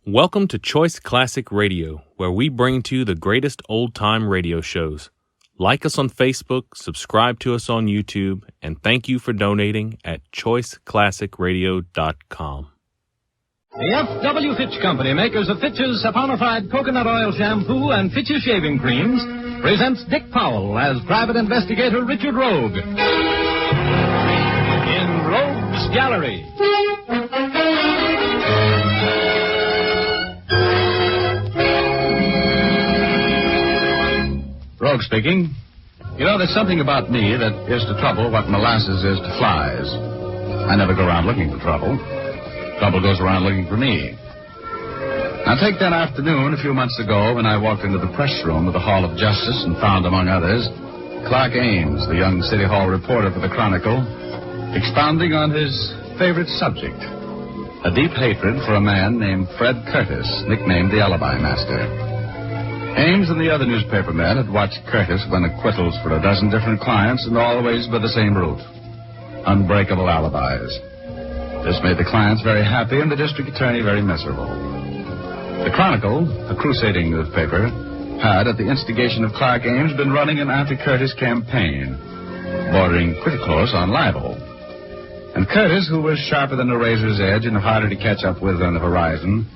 Welcome to Choice Classic Radio, where we bring to you the greatest old-time radio shows. Like us on Facebook, subscribe to us on YouTube, and thank you for donating at choiceclassicradio.com. The F.W. Fitch Company, makers of Fitch's saponified coconut oil shampoo and Fitch's shaving creams, presents Dick Powell as private investigator Richard Rogue in Rogue's Gallery. Rogue speaking. You know, there's something about me that is to trouble what molasses is to flies. I never go around looking for trouble. Trouble goes around looking for me. Now, take that afternoon a few months ago when I walked into the press room of the Hall of Justice and found, among others, Clark Ames, the young City Hall reporter for the Chronicle, expounding on his favorite subject, a deep hatred for a man named Fred Curtis, nicknamed the Alibi Master. Ames and the other newspaper men had watched Curtis win acquittals for a dozen different clients and always by the same route: unbreakable alibis. This made the clients very happy and the district attorney very miserable. The Chronicle, a crusading newspaper, had, at the instigation of Clark Ames, been running an anti-Curtis campaign, bordering pretty close on libel. And Curtis, who was sharper than a razor's edge and harder to catch up with on the horizon,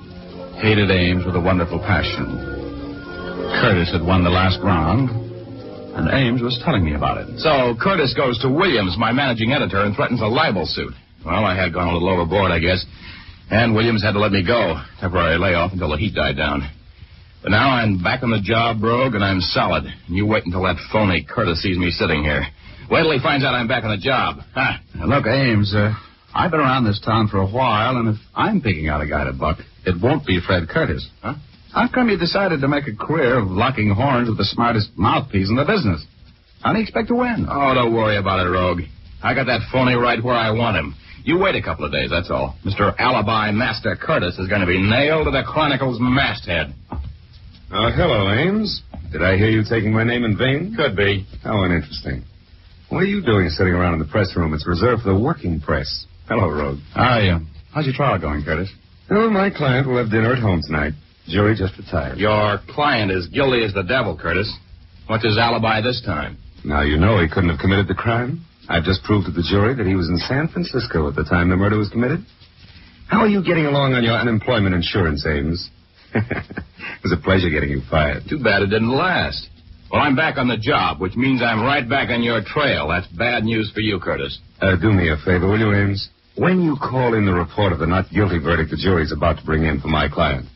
hated Ames with a wonderful passion. Curtis had won the last round, and Ames was telling me about it. So Curtis goes to Williams, my managing editor, and threatens a libel suit. Well, I had gone a little overboard, I guess, and Williams had to let me go. Temporary layoff until the heat died down. But now I'm back on the job, Rogue, and I'm solid. And you wait until that phony Curtis sees me sitting here. Wait till he finds out I'm back on the job. Huh? Now, look, Ames, I've been around this town for a while, and if I'm picking out a guy to buck, it won't be Fred Curtis. Huh? How come you decided to make a career of locking horns with the smartest mouthpiece in the business? How do you expect to win? Oh, don't worry about it, Rogue. I got that phony right where I want him. You wait a couple of days, that's all. Mr. Alibi Master Curtis is going to be nailed to the Chronicle's masthead. Hello, Ames. Did I hear you taking my name in vain? Could be. How uninteresting. What are you doing sitting around in the press room? It's reserved for the working press. Hello, Rogue. How's your trial going, Curtis? Well, my client will have dinner at home tonight. Jury just retired. Your client is guilty as the devil, Curtis. What's his alibi this time? Now you know he couldn't have committed the crime. I've just proved to the jury that he was in San Francisco at the time the murder was committed. How are you getting along on your unemployment insurance, Ames? It was a pleasure getting you fired. Too bad it didn't last. Well, I'm back on the job, which means I'm right back on your trail. That's bad news for you, Curtis. Do me a favor, will you, Ames? When you call in the report of the not guilty verdict the jury's about to bring in for my client,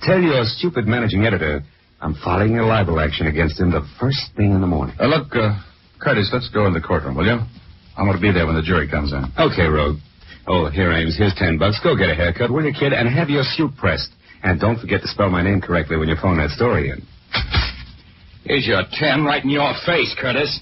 tell your stupid managing editor I'm filing a libel action against him the first thing in the morning. Look, Curtis, let's go in the courtroom, will you? I'm going to be there when the jury comes in. Okay, Rogue. Oh, here, Ames, here's $10. Go get a haircut, will you, kid? And have your suit pressed. And don't forget to spell my name correctly when you phone that story in. Here's your 10 right in your face, Curtis.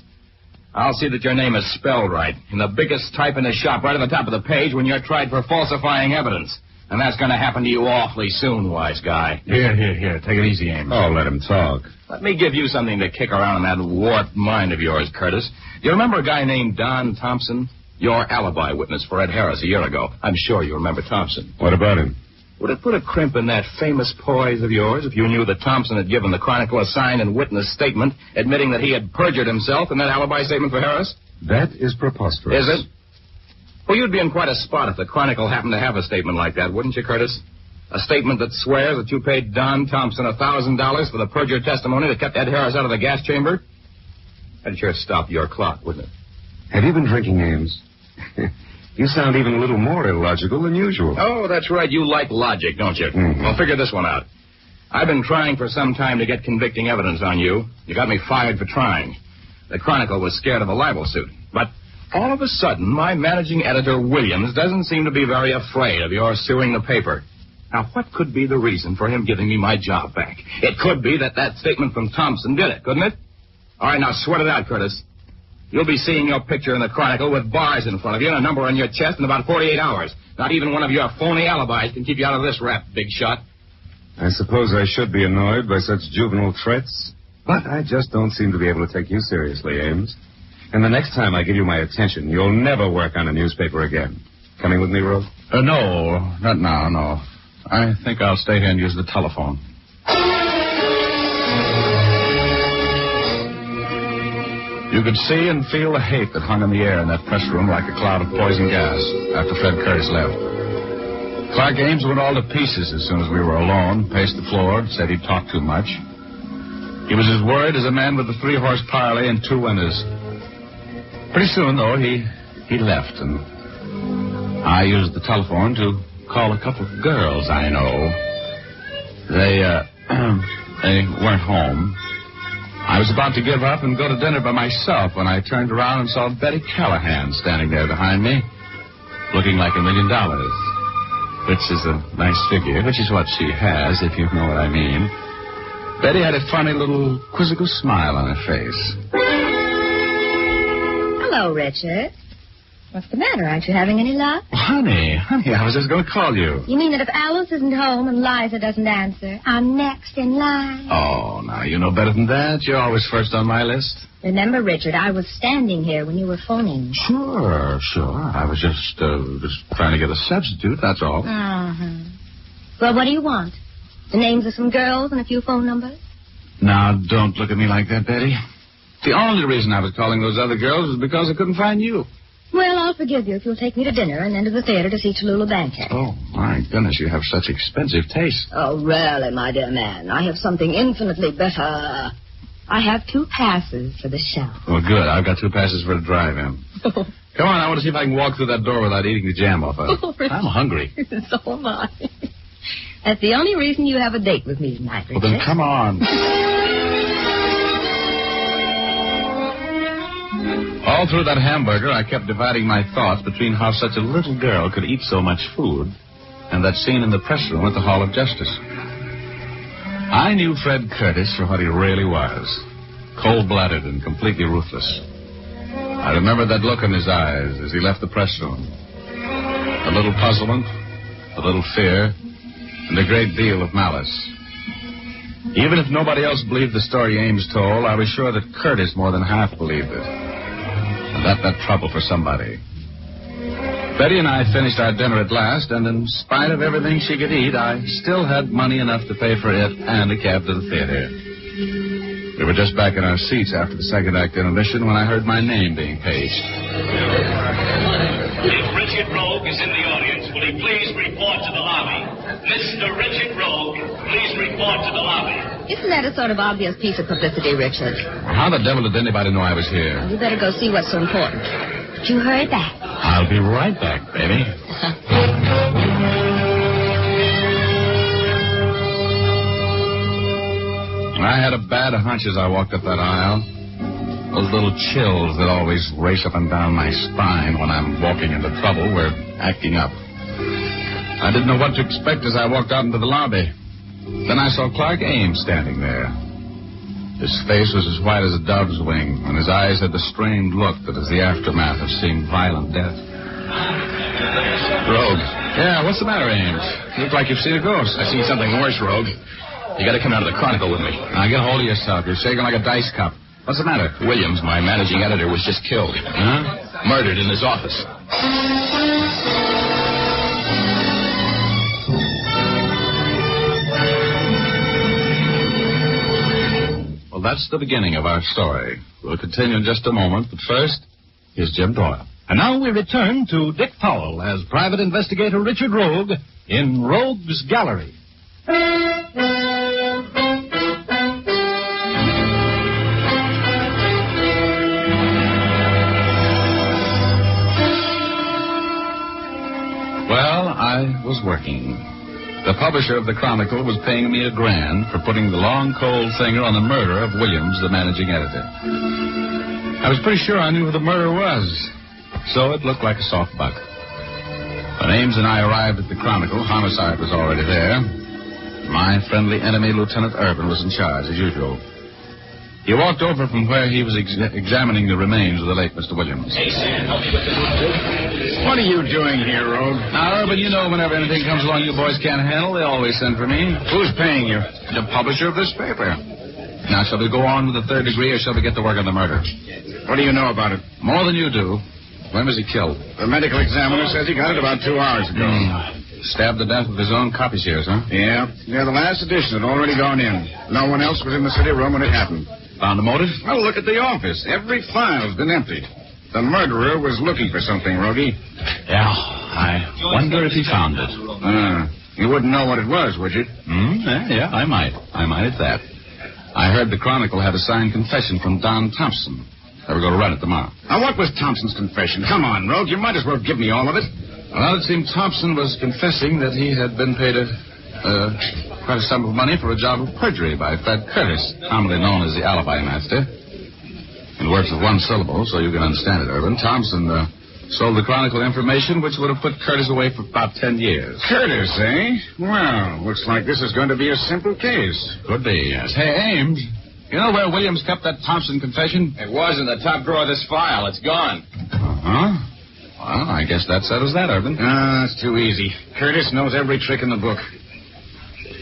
I'll see that your name is spelled right. In the biggest type in the shop, right on the top of the page, when you're tried for falsifying evidence. And that's going to happen to you awfully soon, wise guy. Here. Take it easy, Ames. Oh, let him talk. Let me give you something to kick around in that warped mind of yours, Curtis. Do you remember a guy named Don Thompson? Your alibi witness for Ed Harris a year ago. I'm sure you remember Thompson. What about him? Would it put a crimp in that famous poise of yours if you knew that Thompson had given the Chronicle a signed and witness statement admitting that he had perjured himself in that alibi statement for Harris? That is preposterous. Is it? Well, you'd be in quite a spot if the Chronicle happened to have a statement like that, wouldn't you, Curtis? A statement that swears that you paid Don Thompson $1,000 for the perjured testimony that kept Ed Harris out of the gas chamber? That'd sure stop your clock, wouldn't it? Have you been drinking, Ames? You sound even a little more illogical than usual. Oh, that's right. You like logic, don't you? Mm-hmm. Well, figure this one out. I've been trying for some time to get convicting evidence on you. You got me fired for trying. The Chronicle was scared of a libel suit. But all of a sudden, my managing editor, Williams, doesn't seem to be very afraid of your suing the paper. Now, what could be the reason for him giving me my job back? It could be that statement from Thompson did it, couldn't it? All right, now sweat it out, Curtis. You'll be seeing your picture in the Chronicle with bars in front of you and a number on your chest in about 48 hours. Not even one of your phony alibis can keep you out of this rap, big shot. I suppose I should be annoyed by such juvenile threats, but I just don't seem to be able to take you seriously, Ames. And the next time I give you my attention, you'll never work on a newspaper again. Coming with me, Rose? No, not now, no. I think I'll stay here and use the telephone. You could see and feel the hate that hung in the air in that press room like a cloud of poison gas after Fred Curtis left. Clark Ames went all to pieces as soon as we were alone, paced the floor, said he'd talk too much. He was as worried as a man with a 3-horse parlay and 2 winners. Pretty soon, though, he left, and I used the telephone to call a couple of girls I know. They weren't home. I was about to give up and go to dinner by myself when I turned around and saw Betty Callahan standing there behind me, looking like $1 million, which is a nice figure, which is what she has, if you know what I mean. Betty had a funny little quizzical smile on her face. Hello, Richard. What's the matter? Aren't you having any luck? Honey, I was just going to call you. You mean that if Alice isn't home and Liza doesn't answer, I'm next in line? Oh, now, you know better than that. You're always first on my list. Remember, Richard, I was standing here when you were phoning. Sure. I was just trying to get a substitute, that's all. Uh-huh. Well, what do you want? The names of some girls and a few phone numbers? Now, don't look at me like that, Betty. The only reason I was calling those other girls was because I couldn't find you. Well, I'll forgive you if you'll take me to dinner and then to the theater to see Tallulah Bankhead. Oh, my goodness, you have such expensive taste. Oh, really, my dear man. I have something infinitely better. I have 2 passes for the show. Well, good. I've got 2 passes for the drive-in. Come on, I want to see if I can walk through that door without eating the jam off of it. I'm hungry. So am I. That's the only reason you have a date with me tonight, Richard. Well, then come on. All through that hamburger, I kept dividing my thoughts between how such a little girl could eat so much food and that scene in the press room at the Hall of Justice. I knew Fred Curtis for what he really was, cold-blooded and completely ruthless. I remember that look in his eyes as he left the press room. A little puzzlement, a little fear, and a great deal of malice. Even if nobody else believed the story Ames told, I was sure that Curtis more than half believed it. And that meant trouble for somebody. Betty and I finished our dinner at last, and in spite of everything she could eat, I still had money enough to pay for it and a cab to the theater. We were just back in our seats after the second act intermission when I heard my name being paged. If Richard Rogue is in the audience, will he please report to the lobby? Mr. Richard Rogue, please report to the lobby. Isn't that a sort of obvious piece of publicity, Richard? How the devil did anybody know I was here? You better go see what's so important. You hurry back. I'll be right back, baby. I had a bad hunch as I walked up that aisle. Those little chills that always race up and down my spine when I'm walking into trouble were acting up. I didn't know what to expect as I walked out into the lobby. Then I saw Clark Ames standing there. His face was as white as a dove's wing, and his eyes had the strained look that is the aftermath of seeing violent death. Rogue. Yeah, what's the matter, Ames? You look like you've seen a ghost. I've seen something worse, Rogue. You got to come out of the Chronicle with me. Now, get a hold of yourself. You're shaking like a dice cup. What's the matter? Williams, my managing editor, was just killed. Huh? Murdered in his office. Well, that's the beginning of our story. We'll continue in just a moment, but first, here's Jim Doyle. And now we return to Dick Powell as Private Investigator Richard Rogue in Rogue's Gallery. Well, I was working. The publisher of the Chronicle was paying me $1,000 for putting the long, cold finger on the murder of Williams, the managing editor. I was pretty sure I knew who the murderer was, so it looked like a soft buck. When Ames and I arrived at the Chronicle, homicide was already there. My friendly enemy, Lieutenant Urban, was in charge, as usual. He walked over from where he was examining the remains of the late Mr. Williams. Hey, Sam, help me with this one, too. What are you doing here, Rogue? Now, Urban, you know whenever anything comes along you boys can't handle, they always send for me. Who's paying you? The publisher of this paper. Now, shall we go on with the third degree, or shall we get to work on the murder? What do you know about it? More than you do. When was he killed? The medical examiner says he got it about 2 hours ago. Stabbed to death with his own copy series, huh? Yeah, the last edition had already gone in. No one else was in the city room when it happened. Found a motive? Well, look at the office. Every file's been emptied. The murderer was looking for something, Rogie. Yeah, I wonder if he found it. You wouldn't know what it was, would you? Yeah, I might. I might at that. I heard the Chronicle had a signed confession from Don Thompson. Ever go to run it tomorrow? Now, what was Thompson's confession? Come on, Rogue, you might as well give me all of it. Well, it seemed Thompson was confessing that he had been paid quite a sum of money for a job of perjury by Fred Curtis, commonly known as the alibi master. In words with one syllable, so you can understand it, Urban. Thompson sold the Chronicle information, which would have put Curtis away for about 10 years. Curtis, eh? Well, looks like this is going to be a simple case. Could be, yes. Hey, Ames, you know where Williams kept that Thompson confession? It was in the top drawer of this file. It's gone. Uh-huh. Well, I guess that settles that, Urban. That's too easy. Curtis knows every trick in the book.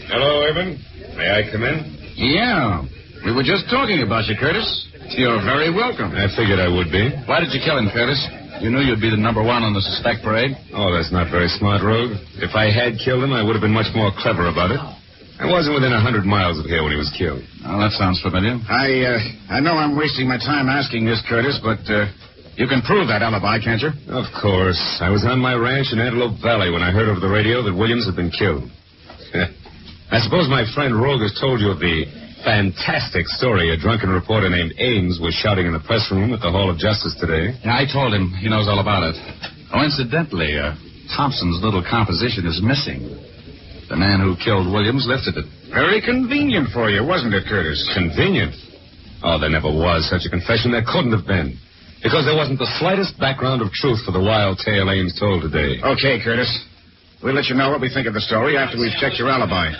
Hello, Urban. May I come in? Yeah. We were just talking about you, Curtis. You're very welcome. I figured I would be. Why did you kill him, Curtis? You knew you'd be the number one on the suspect parade. Oh, that's not very smart, Rogue. If I had killed him, I would have been much more clever about it. I wasn't within 100 miles of here when he was killed. Well, that sounds familiar. I know I'm wasting my time asking this, Curtis, but you can prove that alibi, can't you? Of course. I was on my ranch in Antelope Valley when I heard over the radio that Williams had been killed. I suppose my friend Rogue has told you of the fantastic story a drunken reporter named Ames was shouting in the press room at the Hall of Justice today. Yeah, I told him. He knows all about it. Oh, incidentally, Thompson's little composition is missing. The man who killed Williams lifted it. Very convenient for you, wasn't it, Curtis? Convenient? Oh, there never was such a confession. There couldn't have been. Because there wasn't the slightest background of truth for the wild tale Ames told today. Okay, Curtis. We'll let you know what we think of the story after we've checked your alibi.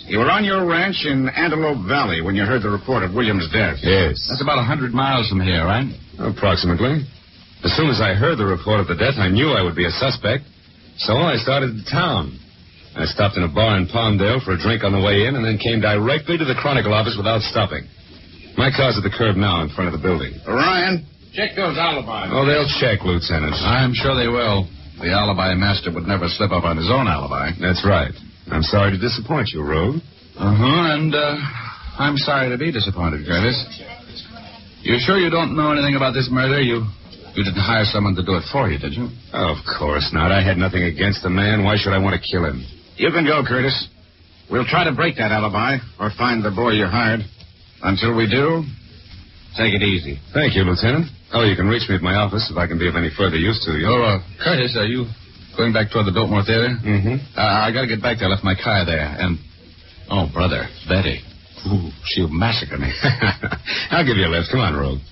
You were on your ranch in Antelope Valley when you heard the report of Williams' death. Yes. That's about 100 miles from here, right? Approximately. As soon as I heard the report of the death, I knew I would be a suspect. So I started to town. I stopped in a bar in Palmdale for a drink on the way in and then came directly to the Chronicle office without stopping. My car's at the curb now in front of the building. Ryan, check those alibis. Oh, they'll check, Lieutenant. I'm sure they will. The alibi master would never slip up on his own alibi. That's right. I'm sorry to disappoint you, Rogue. And I'm sorry to be disappointed, Curtis. You sure you don't know anything about this murder? You didn't hire someone to do it for you, did you? Of course not. I had nothing against the man. Why should I want to kill him? You can go, Curtis. We'll try to break that alibi or find the boy you hired. Until we do, take it easy. Thank you, Lieutenant. Oh, you can reach me at my office if I can be of any further use to you. Oh, Curtis, are you going back toward the Biltmore Theater? Mm-hmm. I got to get back there. I left my car there. And, oh, brother, Betty. Ooh, she'll massacre me. I'll give you a lift. Come on, Rogue.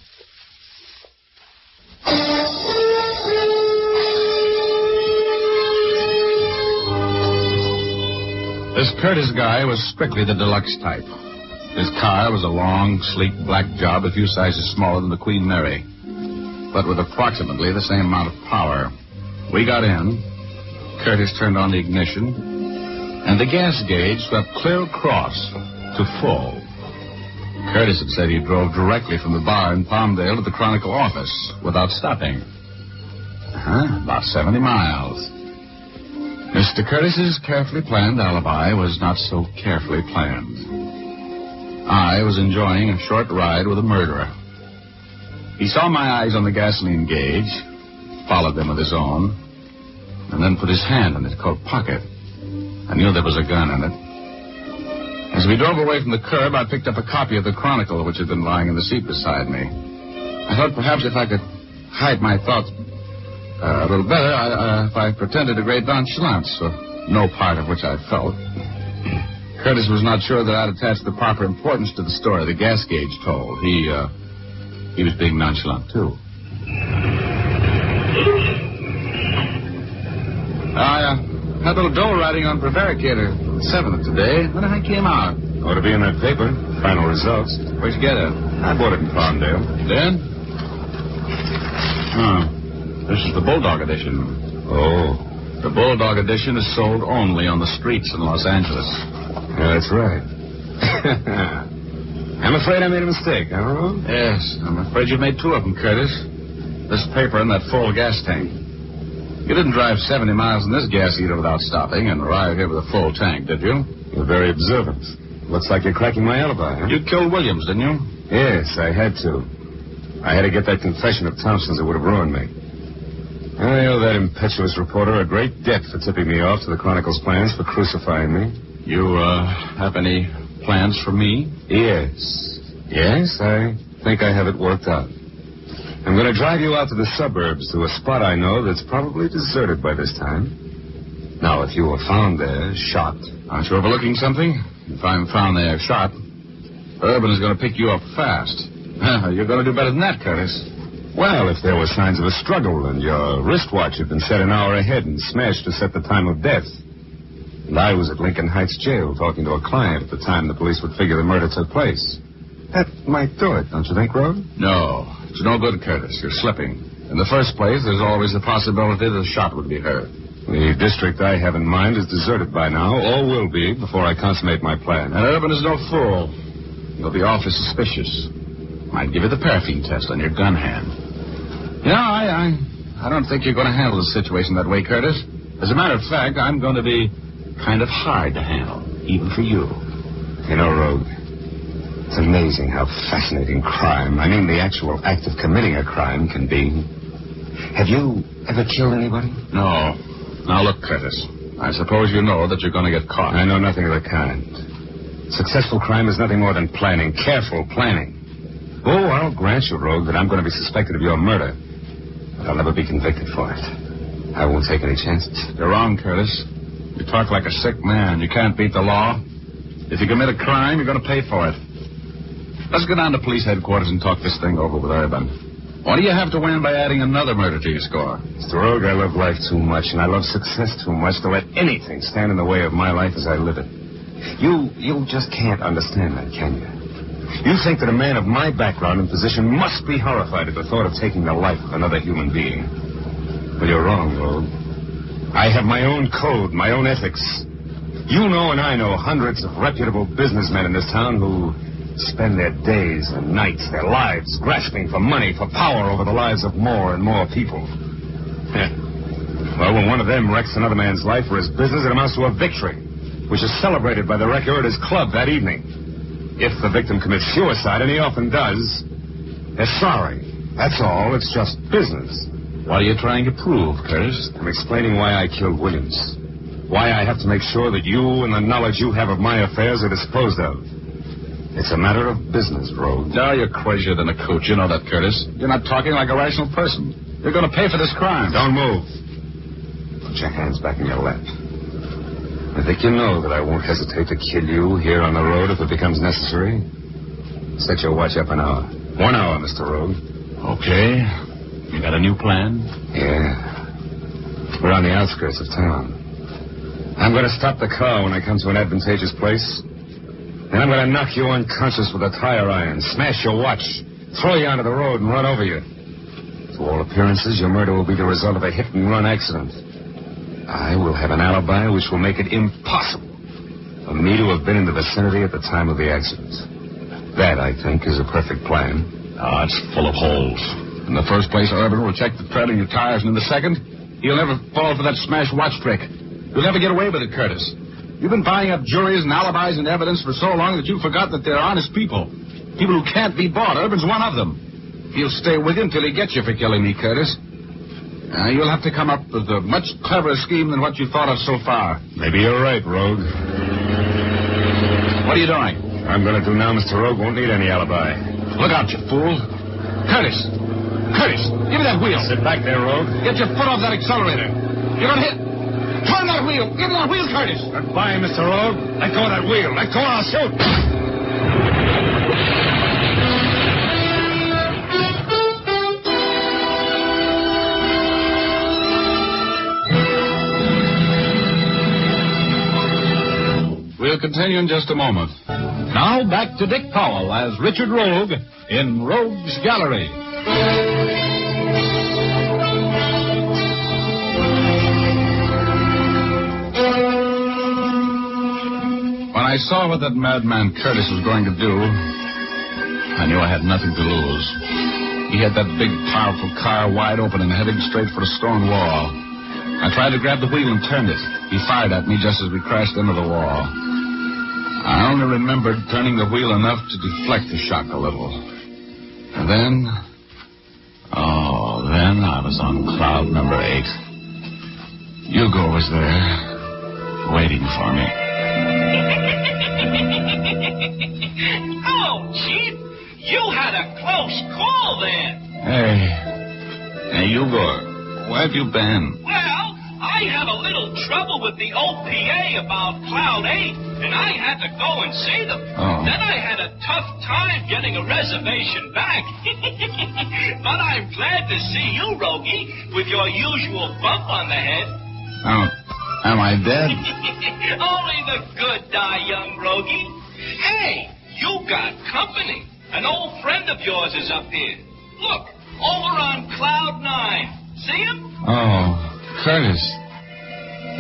This Curtis guy was strictly the deluxe type. His car was a long, sleek black job a few sizes smaller than the Queen Mary, but with approximately the same amount of power. We got in. Curtis turned on the ignition, and the gas gauge swept clear across to full. Curtis had said he drove directly from the bar in Palmdale to the Chronicle office without stopping. About 70 miles. Mr. Curtis's carefully planned alibi was not so carefully planned. I was enjoying a short ride with a murderer. He saw my eyes on the gasoline gauge, followed them with his own, and then put his hand in his coat pocket. I knew there was a gun in it. As we drove away from the curb, I picked up a copy of the Chronicle, which had been lying in the seat beside me. I thought perhaps if I could hide my thoughts a little better, if I pretended a great nonchalance, no part of which I felt. Curtis was not sure that I'd attached the proper importance to the story the gas gauge told. He was being nonchalant, too. I had a little dough riding on Prevaricator 7th today. Then I came out. Ought to be in that paper. Final results. Where'd you get it? I bought it in Palmdale. Then? This is the Bulldog edition. Oh. The Bulldog edition is sold only on the streets in Los Angeles. Yeah, that's right. I'm afraid I made a mistake, huh, Ron? Yes, I'm afraid you made two of them, Curtis. This paper and that full gas tank. You didn't drive 70 miles in this gas heater without stopping and arrive here with a full tank, did you? You're very observant. Looks like you're cracking my alibi, huh? You killed Williams, didn't you? Yes, I had to. I had to get that confession of Thompson's that would have ruined me. I owe that impetuous reporter a great debt for tipping me off to the Chronicle's plans for crucifying me. You, have any plans for me? Yes. Yes, I think I have it worked out. I'm going to drive you out to the suburbs to a spot I know that's probably deserted by this time. Now, if you were found there, shot... Aren't you overlooking something? If I'm found there shot, Urban is going to pick you up fast. You're going to do better than that, Curtis. Well, if there were signs of a struggle and your wristwatch had been set an hour ahead and smashed to set the time of death, and I was at Lincoln Heights Jail talking to a client at the time the police would figure the murder took place, that might do it, don't you think, Rhodes? No, it's no good, Curtis. You're slipping. In the first place, there's always the possibility that a shot would be heard. The district I have in mind is deserted by now, or will be, before I consummate my plan. And Urban is no fool. He'll be awfully suspicious. Might give you the paraffin test on your gun hand. You know, I don't think you're going to handle the situation that way, Curtis. As a matter of fact, I'm going to be kind of hard to handle, even for you. You know, Rogue, it's amazing how fascinating crime, I mean the actual act of committing a crime, can be. Have you ever killed anybody? No. Now, look, Curtis, I suppose you know that you're going to get caught. I know nothing of the kind. Successful crime is nothing more than planning, careful planning. Oh, I'll grant you, Rogue, that I'm going to be suspected of your murder. But I'll never be convicted for it. I won't take any chances. You're wrong, Curtis. You talk like a sick man. You can't beat the law. If you commit a crime, you're going to pay for it. Let's go down to police headquarters and talk this thing over with Urban. What do you have to win by adding another murder to your score? Mr. Rogue, I love life too much, and I love success too much to let anything stand in the way of my life as I live it. You just can't understand that, can you? You think that a man of my background and position must be horrified at the thought of taking the life of another human being. Well, you're wrong, Rogue. I have my own code, my own ethics. You know and I know hundreds of reputable businessmen in this town who spend their days and nights, their lives, grasping for money, for power over the lives of more and more people. Well, when one of them wrecks another man's life for his business, it amounts to a victory, which is celebrated by the wrecker at his club that evening. If the victim commits suicide, and he often does, they're sorry. That's all. It's just business. What are you trying to prove, Curtis? I'm explaining why I killed Williams. Why I have to make sure that you and the knowledge you have of my affairs are disposed of. It's a matter of business, Rogue. No, you're crazier than a coot. You know that, Curtis. You're not talking like a rational person. You're going to pay for this crime. Don't move. Put your hands back in your lap. I think you know that I won't hesitate to kill you here on the road if it becomes necessary. Set your watch up an hour. 1 hour, Mr. Rogue. Okay. You got a new plan? Yeah. We're on the outskirts of town. I'm going to stop the car when I come to an advantageous place. Then I'm going to knock you unconscious with a tire iron, smash your watch, throw you onto the road and run over you. To all appearances, your murder will be the result of a hit-and-run accident. I will have an alibi which will make it impossible for me to have been in the vicinity at the time of the accident. That, I think, is a perfect plan. Ah, it's full of holes. In the first place, Urban will check the tread on your tires, and in the second, he'll never fall for that smashed watch trick. You'll never get away with it, Curtis. You've been buying up juries and alibis and evidence for so long that you forgot that they're honest people. People who can't be bought. Urban's one of them. He'll stay with you until he gets you for killing me, Curtis. You'll have to come up with a much cleverer scheme than what you've thought of so far. Maybe you're right, Rogue. What are you doing? I'm going to do now, Mr. Rogue. Won't need any alibi. Look out, you fool. Curtis! Curtis! Give me that wheel. Sit back there, Rogue. Get your foot off that accelerator. You're going to hit... Turn that wheel! Give me that wheel, Curtis! Goodbye, Mr. Rogue. Let go of that wheel. Let go or I'll shoot. We'll continue in just a moment. Now back to Dick Powell as Richard Rogue in Rogue's Gallery. When I saw what that madman Curtis was going to do, I knew I had nothing to lose. He had that big, powerful car wide open and heading straight for a stone wall. I tried to grab the wheel and turned it. He fired at me just as we crashed into the wall. I only remembered turning the wheel enough to deflect the shock a little. And then I was on cloud number 8. Hugo was there, waiting for me. Oh, Chief, you had a close call there. Hey, Hugo, where have you been? Well, I had a little trouble with the OPA about Cloud 8, and I had to go and see them. Oh. Then I had a tough time getting a reservation back. But I'm glad to see you, Rogie, with your usual bump on the head. Oh, am I dead? Only the good die young, Rogie. Hey, you got company. An old friend of yours is up here. Look, over on Cloud 9. See him? Oh, Curtis.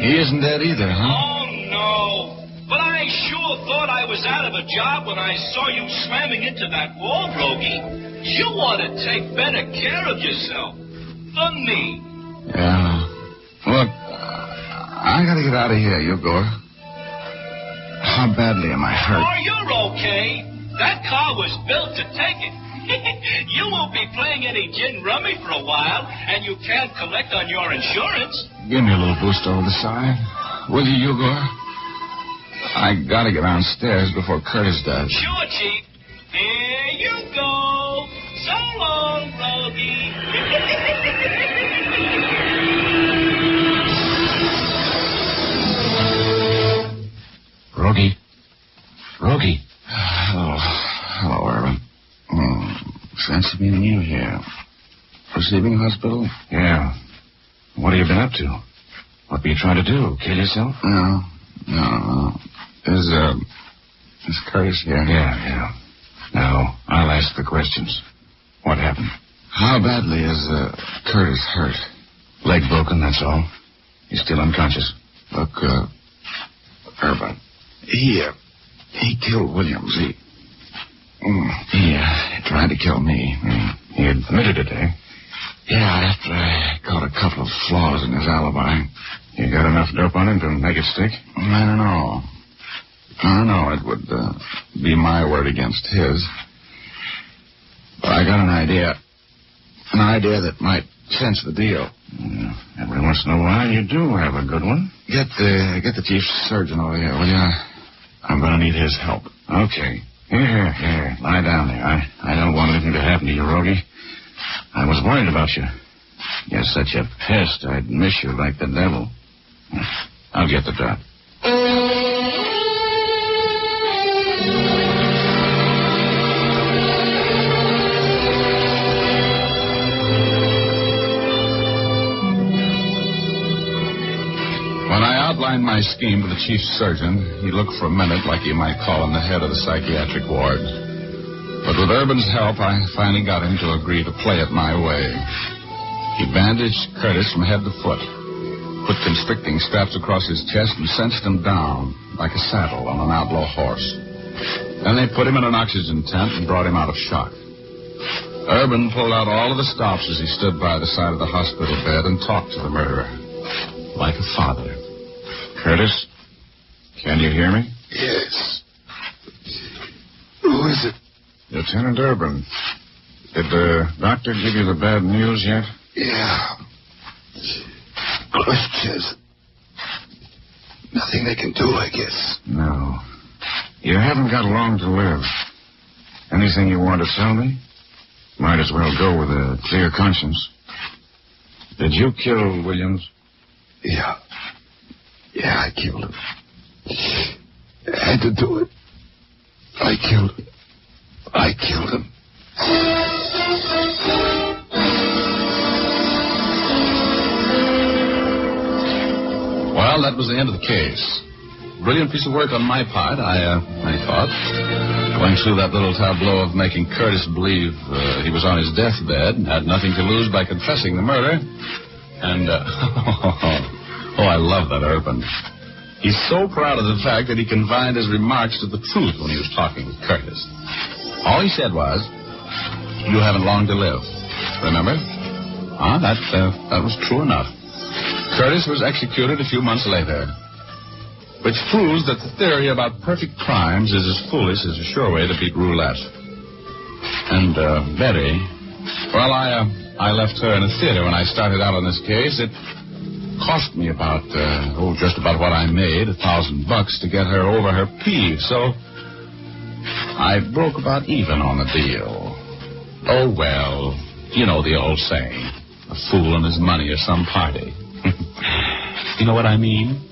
He isn't dead either, huh? Oh, no. But I sure thought I was out of a job when I saw you slamming into that wall, Rogie. You ought to take better care of yourself. Than me. Yeah. Look, I gotta get out of here, Hugo. How badly am I hurt? Oh, you're okay. That car was built to take it. You won't be playing any gin rummy for a while, and you can't collect on your insurance. Give me a little boost over the side. Will you, Hugo? I gotta get downstairs before Curtis does. Sure, Chief. Here you go. So long, Rogie. Rogie. Hello, Irvin. Fancy meeting you here. Receiving hospital? Yeah. What have you been up to? What were you trying to do? Kill yourself? No. Is Curtis here? Yeah. Now, I'll ask the questions. What happened? How badly is Curtis hurt? Leg broken, that's all. He's still unconscious. Look, Irvin, he killed Williams. He tried to kill me. He admitted it, eh? Yeah, after I caught a couple of flaws in his alibi. You got enough dope on him to make it stick? I don't know. It would be my word against his. But I got an idea that might cinch the deal. Every once in a while, you do have a good one. Get the chief surgeon over here, will you? I'm going to need his help. Okay. Here. Lie down there. I don't want anything to happen to you, Rogie. I was worried about you. You're such a pest, I'd miss you like the devil. I'll get the drop. When I outlined my scheme to the chief surgeon, he looked for a minute like you might call him the head of the psychiatric ward. But with Urban's help, I finally got him to agree to play it my way. He bandaged Curtis from head to foot, put constricting straps across his chest, and cinched him down like a saddle on an outlaw horse. Then they put him in an oxygen tent and brought him out of shock. Urban pulled out all of the stops as he stood by the side of the hospital bed and talked to the murderer, like a father. Curtis, can you hear me? Yes. Who is it? Lieutenant Urban. Did the doctor give you the bad news yet? Yeah. Cliff says nothing they can do, I guess. No. You haven't got long to live. Anything you want to tell me? Might as well go with a clear conscience. Did you kill Williams? Yeah, I killed him. I had to do it. I killed him. Well, that was the end of the case. Brilliant piece of work on my part, I thought. Going through that little tableau of making Curtis believe he was on his deathbed and had nothing to lose by confessing the murder. And, I love that Urban. He's so proud of the fact that he confined his remarks to the truth when he was talking with Curtis. All he said was, "You haven't long to live." Remember? That was true enough. Curtis was executed a few months later, which proves that the theory about perfect crimes is as foolish as a sure way to beat roulette. And Betty, well, I left her in a theater when I started out on this case. It cost me about, just about what I made, $1,000 to get her over her peeve. So I broke about even on the deal. Oh, well, you know the old saying, a fool and his money are some party. You know what I mean?